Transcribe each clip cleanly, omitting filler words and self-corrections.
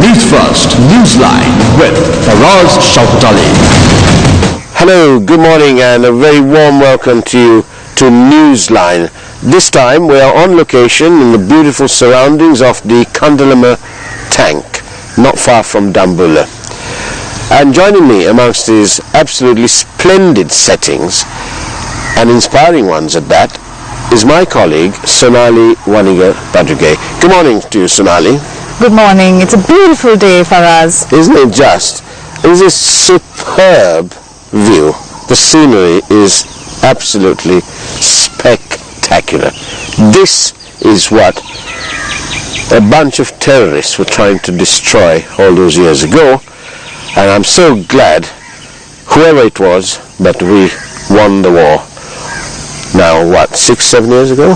Newsfirst Newsline with Faraz Shaukatali. Hello, good morning and a very warm welcome to you to Newsline. This time we are on location in the beautiful surroundings of the Kandalama tank, not far from Dambulla. And joining me amongst these absolutely splendid settings, and inspiring ones at that, is my colleague Sonali Waniga-Badruge. Good morning to you, Sonali. Good morning. It's a beautiful day, Faraz. Isn't it just? It's a superb view. The scenery is absolutely spectacular. This is what a bunch of terrorists were trying to destroy all those years ago, and I'm so glad, whoever it was, that we won the war. Now, what, 6-7 years ago?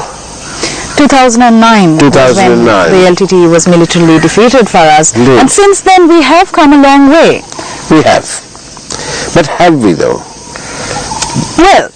2009. 2009. When the LTT was militarily defeated for us. Indeed. And since then we have come a long way. We have. But have we, though? Well,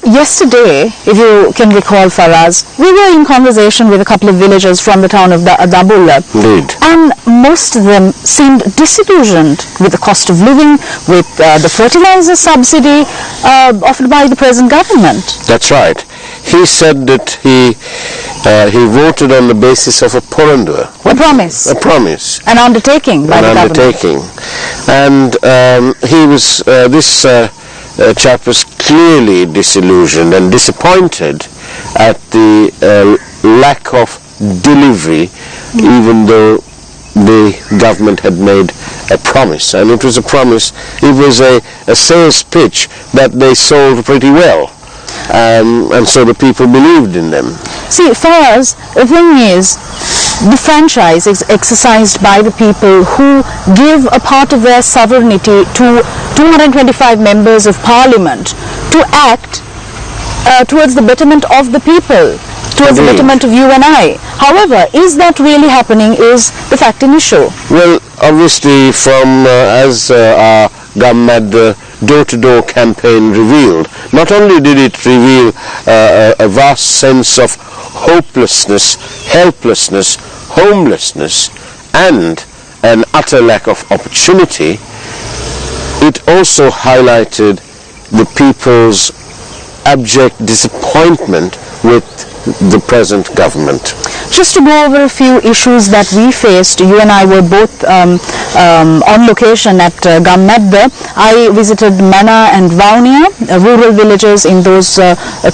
yesterday, if you can recall, Faraz, we were in conversation with a couple of villagers from the town of Dambulla. Indeed. And most of them seemed disillusioned with the cost of living, with the fertilizer subsidy offered by the present government. That's right. He said that he voted on the basis of a porandua. A promise. A promise. An undertaking by the undertaking. government. And he was, this chap was clearly disillusioned and disappointed at the lack of delivery, even though the government had made a promise. And it was a promise, it was a sales pitch that they sold pretty well. And so the people believed in them. See, for us, the thing is, the franchise is exercised by the people who give a part of their sovereignty to 225 members of parliament to act towards the betterment of the people, towards the betterment of you and I. However, is that really happening is the fact in issue. Well, obviously, from as our government door-to-door campaign revealed, not only did it reveal a vast sense of hopelessness, helplessness, homelessness, and an utter lack of opportunity, it also highlighted the people's abject disappointment with the present government. Just to go over a few issues that we faced, you and I were both on location at Gammedda. I visited Mana and Vaunia, rural villages in those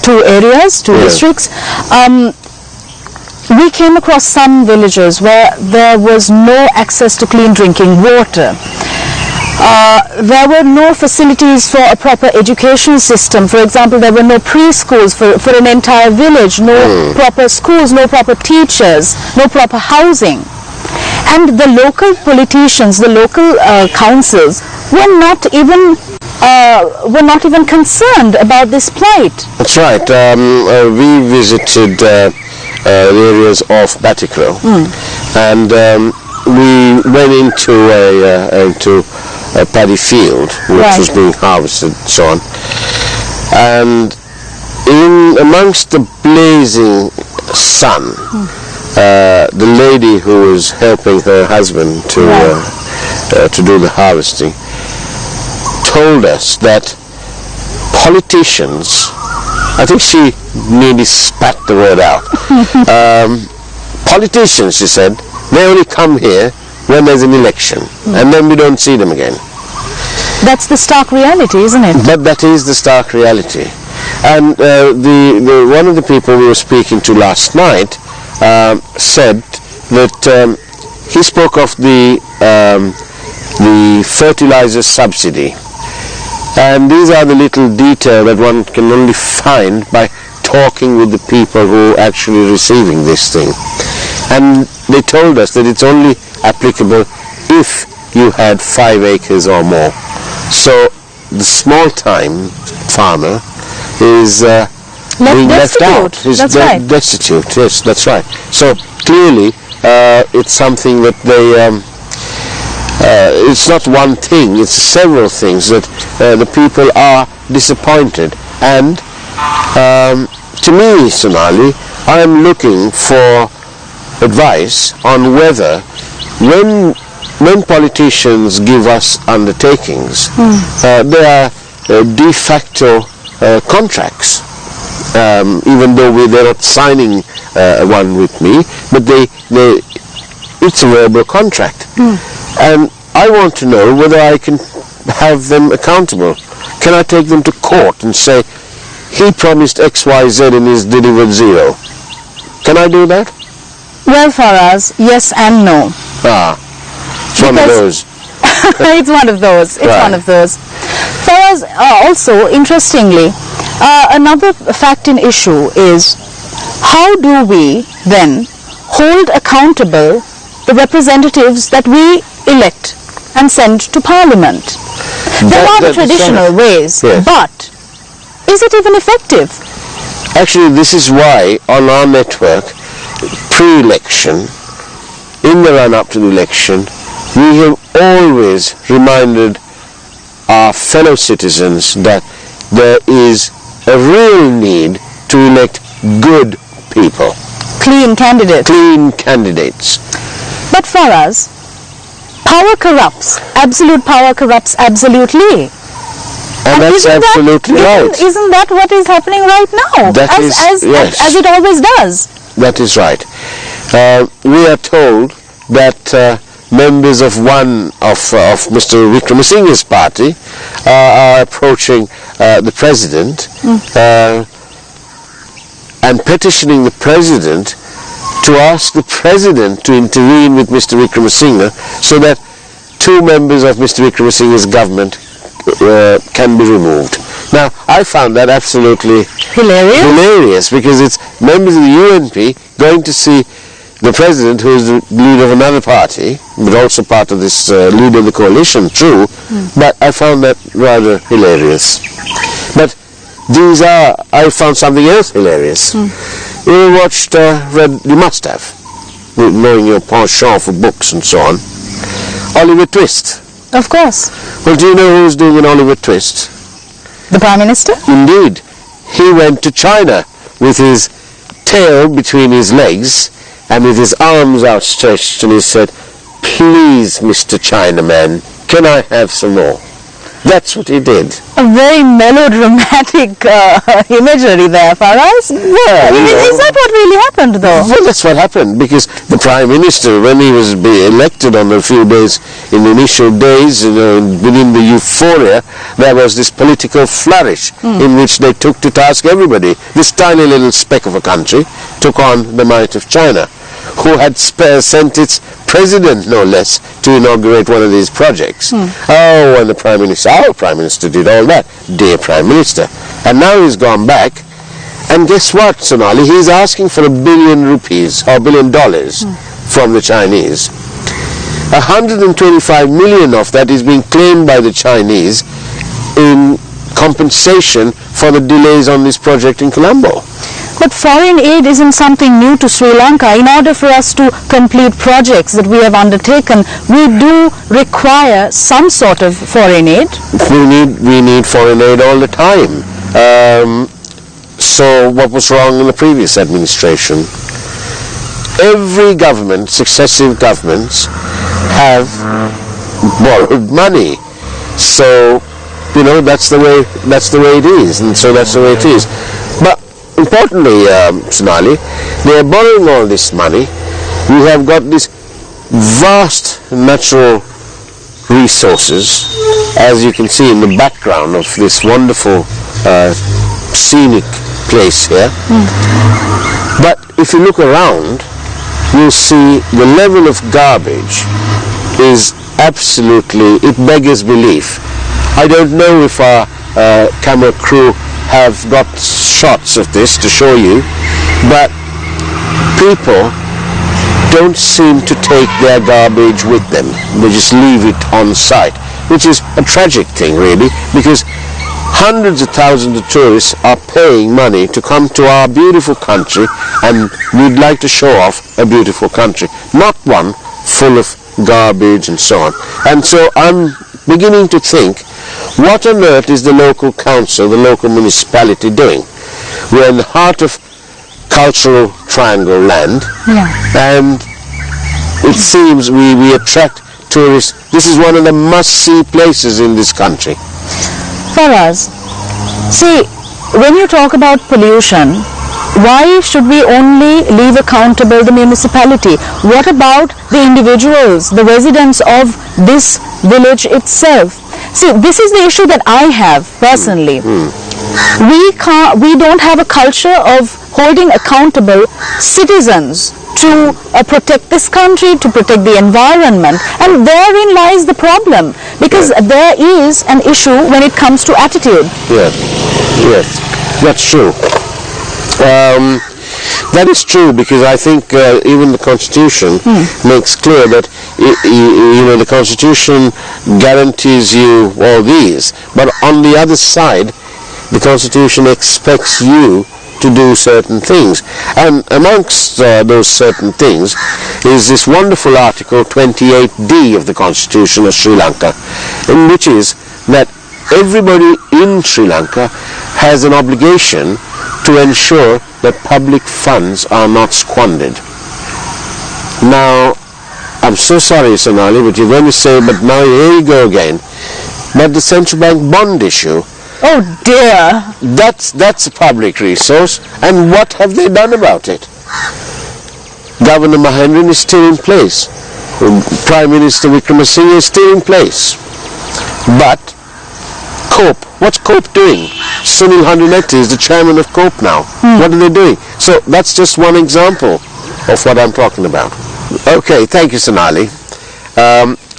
two areas, two districts. We came across some villages where there was no access to clean drinking water. There were no facilities for a proper education system. For example, there were no preschools for an entire village, no proper schools, no proper teachers, no proper housing. And the local politicians, the local councils were not even concerned about this plight. That's right. We visited the areas of Batikro, and we went into a paddy field which was being harvested and so on, and in amongst the blazing sun, the lady who was helping her husband to do the harvesting told us that politicians, I think she nearly spat the word out, politicians, she said, they only come here when there's an election, and then we don't see them again. That's the stark reality, isn't it? But that is the stark reality. And one of the people we were speaking to last night said that he spoke of the fertilizer subsidy. And these are the little details that one can only find by talking with the people who are actually receiving this thing. And they told us that it's only applicable if you had 5 acres or more. So the small-time farmer is being left out. He's destitute. Yes, that's right. So clearly, it's something that they. It's not one thing. It's several things that the people are disappointed. And to me, Sonali, I am looking for advice on whether when politicians give us undertakings, they are de facto contracts. Even though they're not signing one with me, but it's a verbal contract. And I want to know whether I can have them accountable. Can I take them to court and say, he promised X, Y, Z and he's delivered zero? Can I do that? Well, Faraz, yes and no. It's one of those. It's one of those. It's Right. one of those. Faraz, also, interestingly, another fact and issue is, how do we then hold accountable the representatives that we elect and send to Parliament? There are the traditional ways, Yes. but is it even effective? Actually, this is why on our network, pre-election, in the run-up to the election, we have always reminded our fellow citizens that there is a real need to elect good people, Clean candidates. clean candidates. But Faraz, power corrupts. Absolute power corrupts absolutely. And that's isn't absolutely right. Isn't that what is happening right now? That is, yes. As it always does. That is right. We are told that members of one of Mr. Wickramasinghe's party are approaching the president and petitioning the president to ask the president to intervene with Mr. Wickramasinghe so that 2 members of Mr. Wickramasinghe's government can be removed. Now, I found that absolutely hilarious because it's members of the UNP going to see the president, who is the leader of another party, but also part of this leader of the coalition, true, but I found that rather hilarious. But I found something else hilarious. You watched, you must have, knowing your penchant for books and so on, Oliver Twist. Of course. Well, do you know who's doing an Oliver Twist? The Prime Minister? Indeed. He went to China with his tail between his legs and with his arms outstretched, and he said, "Please, Mr. Chinaman, can I have some more?" That's what he did. A very melodramatic imagery there, Faraz. Well, Is that what really happened, though? Well, that's what happened, because the Prime Minister, when he was elected on a few days, in the initial days, within the euphoria, there was this political flourish in which they took to task everybody. This tiny little speck of a country took on the might of China, who had sent its president, no less, to inaugurate one of these projects. Oh, and our Prime Minister did all that. Dear Prime Minister. And now he's gone back, and guess what, Sonali? He's asking for $1 billion rupees, or $1 billion from the Chinese. 125 million of that is being claimed by the Chinese in compensation for the delays on this project in Colombo. But foreign aid isn't something new to Sri Lanka. In order for us to complete projects that we have undertaken, we do require some sort of foreign aid. We need foreign aid all the time. So what was wrong in the previous administration? Every government, successive governments, have borrowed money. So, that's the way it is, and so that's the way it is. But importantly, Sonali, they are borrowing all this money. We have got this vast natural resources, as you can see in the background of this wonderful scenic place here. But if you look around, you'll see the level of garbage is absolutely, it beggars belief. I don't know if our camera crew have got shots of this to show you, but people don't seem to take their garbage with them. They just leave it on site, which is a tragic thing, really, because hundreds of thousands of tourists are paying money to come to our beautiful country, and we'd like to show off a beautiful country, not one full of garbage and so on. And so I'm beginning to think, what on earth is the local council, the local municipality doing? We're in the heart of cultural triangle land, and it seems we attract tourists. This is one of the must-see places in this country. Faraz, see, when you talk about pollution, why should we only leave accountable the municipality? What about the individuals, the residents of this village itself? See, this is the issue that I have personally. We don't have a culture of holding accountable citizens to protect this country, to protect the environment, and therein lies the problem, because there is an issue when it comes to attitude. Yes, that's true. That is true, because I think even the Constitution makes clear that the Constitution guarantees you all these, but on the other side, the Constitution expects you to do certain things, and amongst those certain things is this wonderful Article 28D of the Constitution of Sri Lanka, in which is that everybody in Sri Lanka has an obligation to ensure that public funds are not squandered. Now, I'm so sorry, Sonali, but you're going to say, but now here you go again. But the central bank bond issue, oh dear, that's a public resource, and what have they done about it? Governor Mahendran is still in place. Prime Minister Wickremesinghe is still in place. But COPE, what's COPE doing? Sunil Handunetty is the chairman of COPE now. What are they doing? So that's just one example of what I'm talking about. Okay, thank you, Sonali.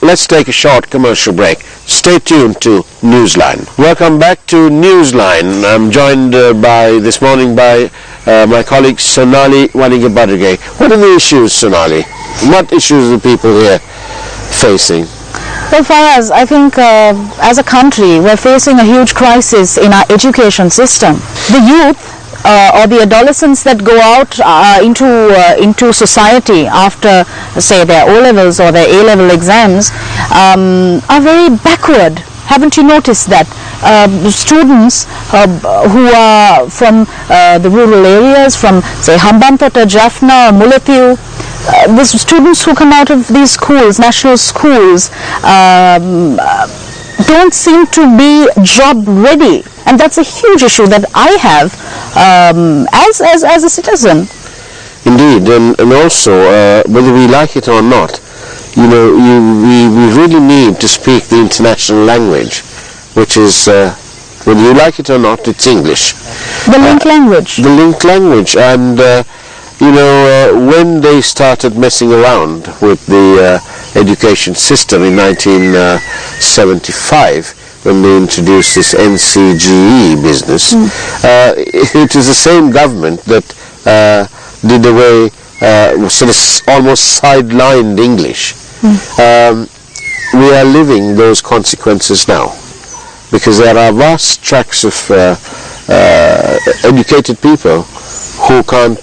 Let's take a short commercial break. Stay tuned to Newsline. Welcome back to Newsline. I'm joined this morning by my colleague Sonali Wanigabadage. What are the issues, Sonali? What issues are the people here facing? Well, Faraz, I think as a country we're facing a huge crisis in our education system. The youth or the adolescents that go out into society after, say, their O-levels or their A-level exams are very backward. Haven't you noticed that? Students who are from the rural areas, from, say, Hambantota, Jaffna, or Mullatiu, the students who come out of these schools, national schools, don't seem to be job ready, and that's a huge issue that I have as a citizen. Indeed, and also whether we like it or not, we really need to speak the international language, which is whether you like it or not, it's English. The linked language. The linked language, and when they started messing around with the education system in 1975, when they introduced this NCGE business, it is the same government that did away, sort of almost sidelined English. We are living those consequences now, because there are vast tracts of educated people who can't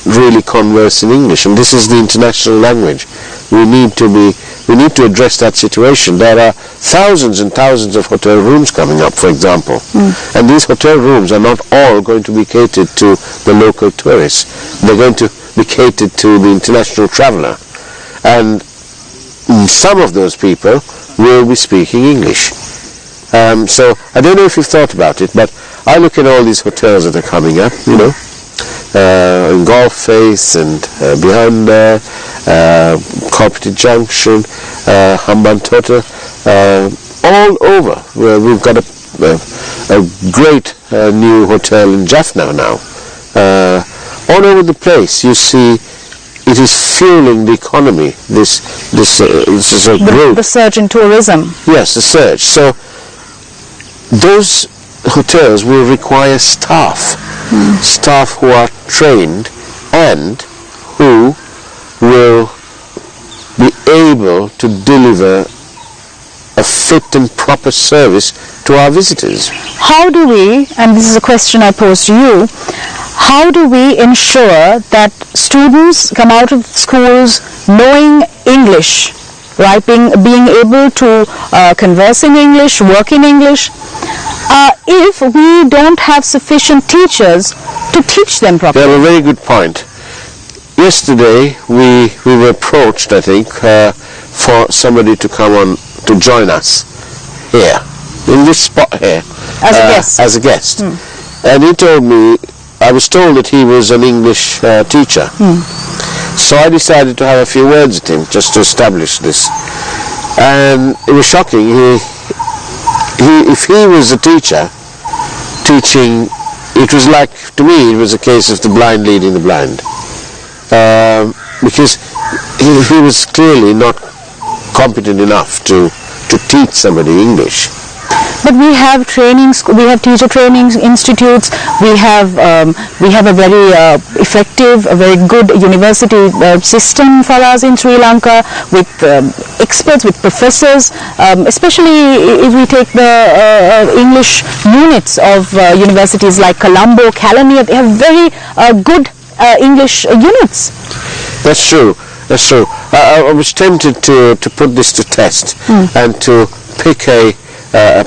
really converse in English, and this is the international language. We need to address that situation. There are thousands and thousands of hotel rooms coming up, for example, and these hotel rooms are not all going to be catered to the local tourists. They're going to be catered to the international traveler, and some of those people will be speaking English. So I don't know if you've thought about it, but I look at all these hotels that are coming up, in Golf Face and behind there, Corporate Junction, Hambantota, all over. We've got a great new hotel in Jaffna now. All over the place, you see, it is fueling the economy. This is a growth. The surge in tourism. Yes, the surge. So those hotels will require staff who are trained and who will be able to deliver a fit and proper service to our visitors. How do we, and this is a question I pose to you, how do we ensure that students come out of schools knowing English, right, being able to converse in English, work in English, if we don't have sufficient teachers to teach them properly? You have a very good point. yesterday we were approached, I think, for somebody to come on to join us here, in this spot here. As a guest? As a guest. And he told me, I was told that he was an English teacher. So I decided to have a few words with him just to establish this. And it was shocking. If he was a teacher teaching, it was like, to me, it was a case of the blind leading the blind. Because he was clearly not competent enough to teach somebody English. But we have trainings, we have teacher training institutes, we have a very effective, a very good university system for us in Sri Lanka, with experts, with professors, especially if we take the English units of universities like Colombo, Kalamia. They have very good English units. That's true. That's true. I was tempted to put this to test and to pick a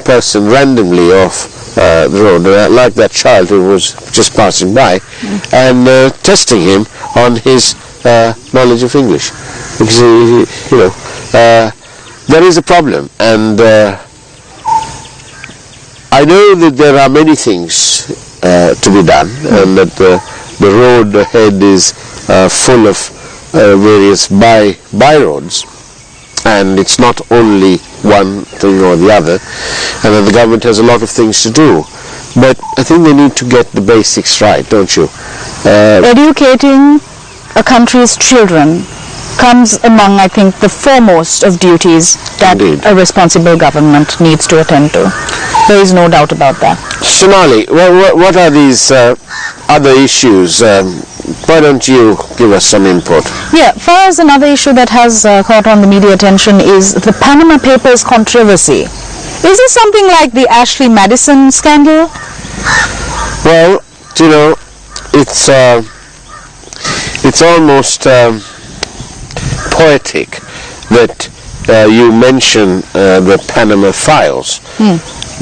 person randomly off the road, like that child who was just passing by, and testing him on his knowledge of English, because there is a problem, and I know that there are many things to be done, and that the road ahead is full of various by roads, and it's not only one thing or the other, and that the government has a lot of things to do. But I think they need to get the basics right, don't you? Educating a country's children comes among, I think, the foremost of duties that a responsible government needs to attend to. There is no doubt about that. Sonali, what are these other issues? Why don't you give us some input? Yeah, for us, another issue that has caught on the media attention is the Panama Papers controversy. Is this something like the Ashley Madison scandal? Well, you know, it's almost poetic that you mention the Panama Files,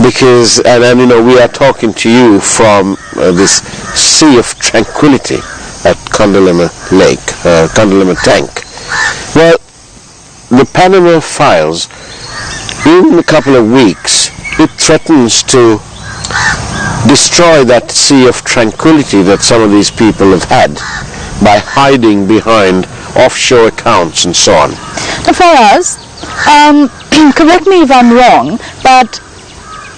because, and you know, we are talking to you from this sea of tranquility at Condolema Lake, Condolema Tank. Well, the Panama Files, in a couple of weeks, it threatens to destroy that sea of tranquility that some of these people have had by hiding behind offshore accounts and so on. For us, correct me if I'm wrong, but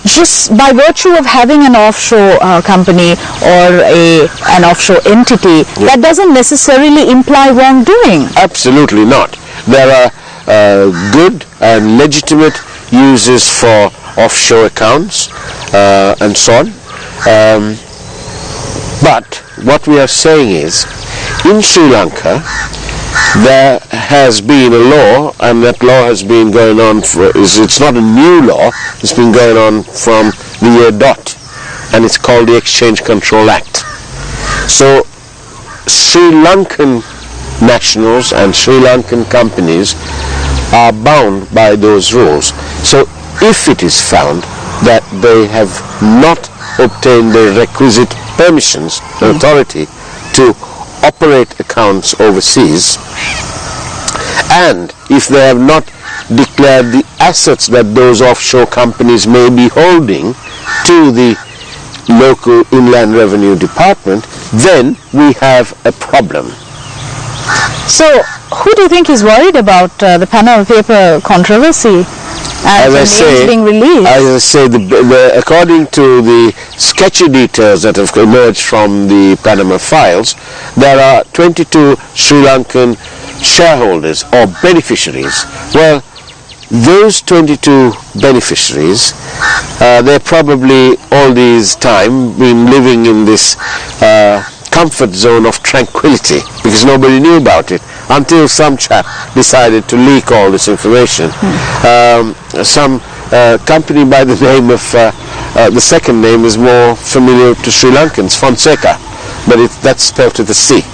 just by virtue of having an offshore company or an offshore entity, that doesn't necessarily imply wrongdoing. Absolutely not. There are good and legitimate uses for offshore accounts and so on. But what we are saying is, in Sri Lanka, there has been a law, and that law has been going on it's not a new law, it's been going on from the year dot, and it's called the Exchange Control Act. So Sri Lankan nationals and Sri Lankan companies are bound by those rules. So if it is found that they have not obtained the requisite permissions and authority to operate accounts overseas, and if they have not declared the assets that those offshore companies may be holding to the local Inland Revenue Department, then we have a problem. So, who do you think is worried about the Panama Paper controversy and the names being released? As I say, according to the sketchy details that have emerged from the Panama Files, there are 22 Sri Lankan shareholders or beneficiaries. Well, those 22 beneficiaries, they're probably all this time been living in this comfort zone of tranquility, because nobody knew about it until some chap decided to leak all this information. Some company by the name of, the second name is more familiar to Sri Lankans, Fonseca, but that's spelled with a C.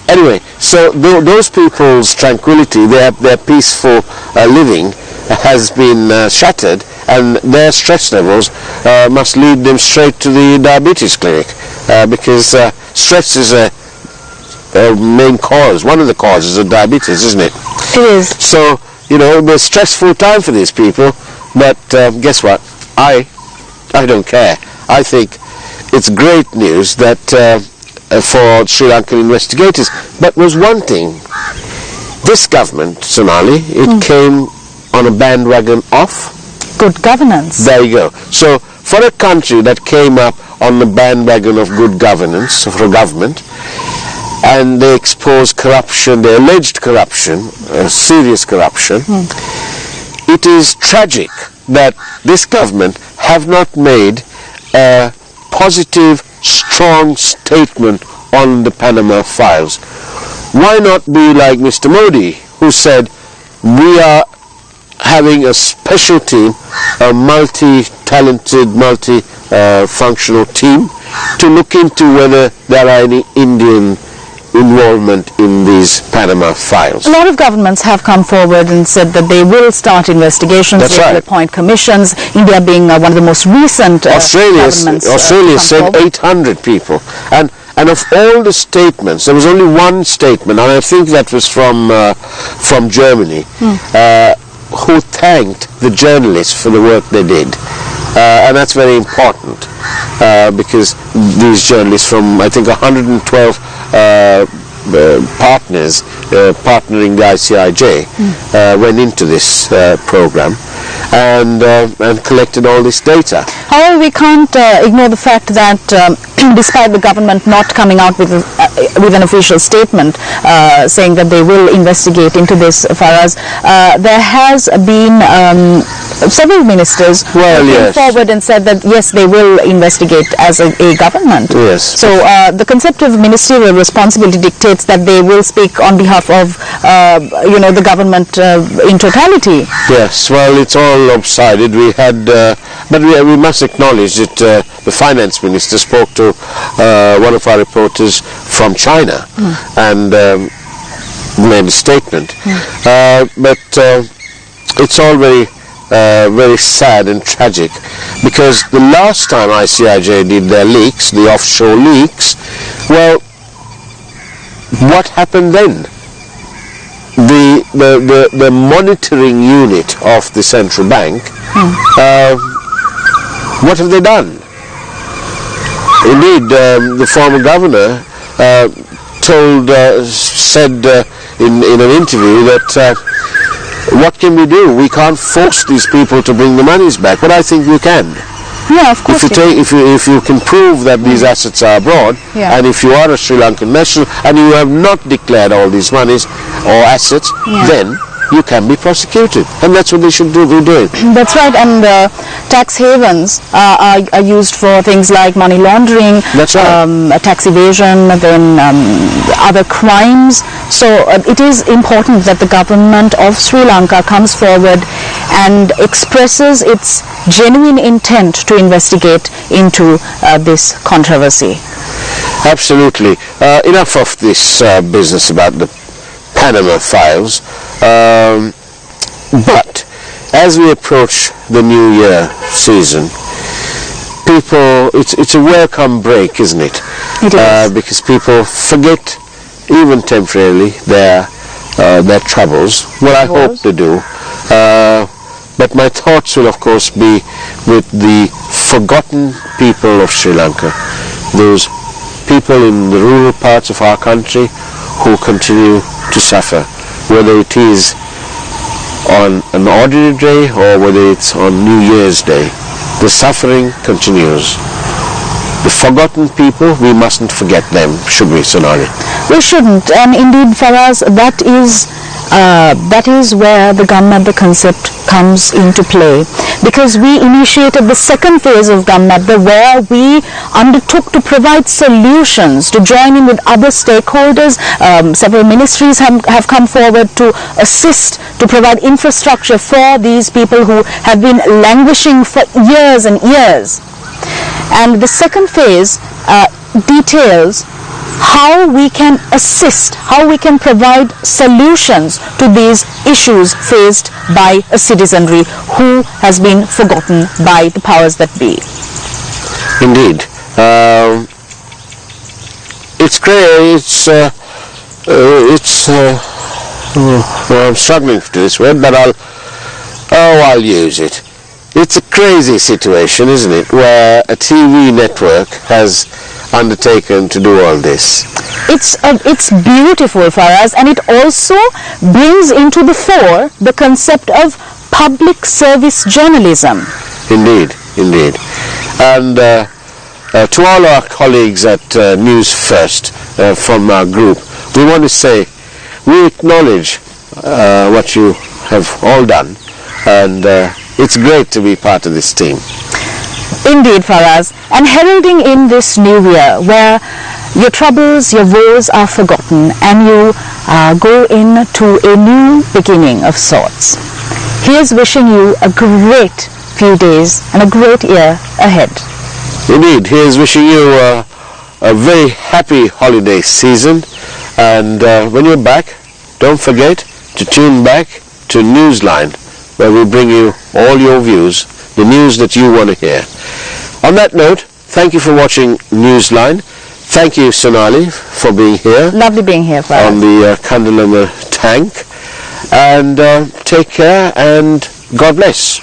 Anyway, so those people's tranquility, their peaceful living has been shattered, and their stress levels must lead them straight to the diabetes clinic, because stress is a main cause, one of the causes of diabetes, isn't it? It is. So, you know, it was a stressful time for these people, but guess what? I don't care. I think it's great news that for Sri Lankan investigators. But was one thing, this government, Sonali, it came on a bandwagon of good governance. There you go. So for a country that came up on the bandwagon of good governance for a government, and they exposed corruption, the alleged corruption, serious corruption, it is tragic that this government have not made a positive, strong statement on the Panama files. Why not be like Mr. Modi, who said, we are having a special team, a multi-talented, multi-functional team, to look into whether there are any Indian involvement in these Panama files. A lot of governments have come forward and said that they will start investigations. That's they will right. appoint commissions. India being one of the most recent Australia said 800 people, and of all the statements, there was only one statement, and I think that was from Germany, who thanked the journalists for the work they did. And that's very important, because these journalists from, I think, 112 partners partnering the ICIJ went into this program and collected all this data. However, we can't ignore the fact that despite the government not coming out with an official statement saying that they will investigate into this, Faraz, there has been several ministers who came forward and said that yes, they will investigate as a government. Yes. So the concept of ministerial responsibility dictates that they will speak on behalf of the government in totality. Yes. Well, it's all lopsided. We had, but we must acknowledge that the finance minister spoke to one of our reporters from China and made a statement. But it's all very sad and tragic, because the last time ICIJ did their leaks, the offshore leaks, well, what happened then? The monitoring unit of the central bank, what have they done? Indeed, the former governor said in an interview that what can we do? We can't force these people to bring the monies back, but I think we can. Yeah, of course. If you can prove that these assets are abroad, and if you are a Sri Lankan national and you have not declared all these monies or assets, then you can be prosecuted, and that's what they should be doing. That's right, and tax havens are used for things like money laundering, that's right. Tax evasion, then other crimes. So it is important that the government of Sri Lanka comes forward and expresses its genuine intent to investigate into this controversy. Absolutely. Enough of this business about the Panama files. But as we approach the New Year season, it's a welcome break, isn't it? It is. Because people forget, even temporarily, their troubles. Well, I hope they do. But my thoughts will, of course, be with the forgotten people of Sri Lanka, those people in the rural parts of our country who continue to suffer, whether it is on an ordinary day or whether it's on New Year's Day. The suffering continues. The forgotten people, we mustn't forget them, should we, Sonali? We shouldn't, and indeed, Faraz, that is where the Gammadda concept comes into play, because we initiated the second phase of Gammadda, where we undertook to provide solutions, to join in with other stakeholders. Several ministries have come forward to assist, to provide infrastructure for these people who have been languishing for years and years. And the second phase details how we can assist, how we can provide solutions to these issues faced by a citizenry who has been forgotten by the powers that be. Indeed. It's great. it's I'm struggling to this word, but I'll use it. It's a crazy situation, isn't it, where a TV network has undertaken to do all this. It's beautiful for us, and it also brings into the fore the concept of public service journalism. Indeed, indeed. And to all our colleagues at News First from our group, we want to say we acknowledge what you have all done, and it's great to be part of this team. Indeed, Faraz, and heralding in this new year where your troubles, your woes are forgotten, and you go into a new beginning of sorts. Here's wishing you a great few days and a great year ahead. Indeed, here's wishing you a very happy holiday season, and when you're back, don't forget to tune back to Newsline, where we bring you all your views, the news that you want to hear. On that note, thank you for watching Newsline. Thank you, Sonali, for being here. Lovely being here, Faraz. On the Kandalama tank. And take care, and God bless.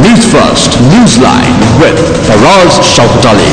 Newsfirst Newsline with Faraz Shaukat Ali.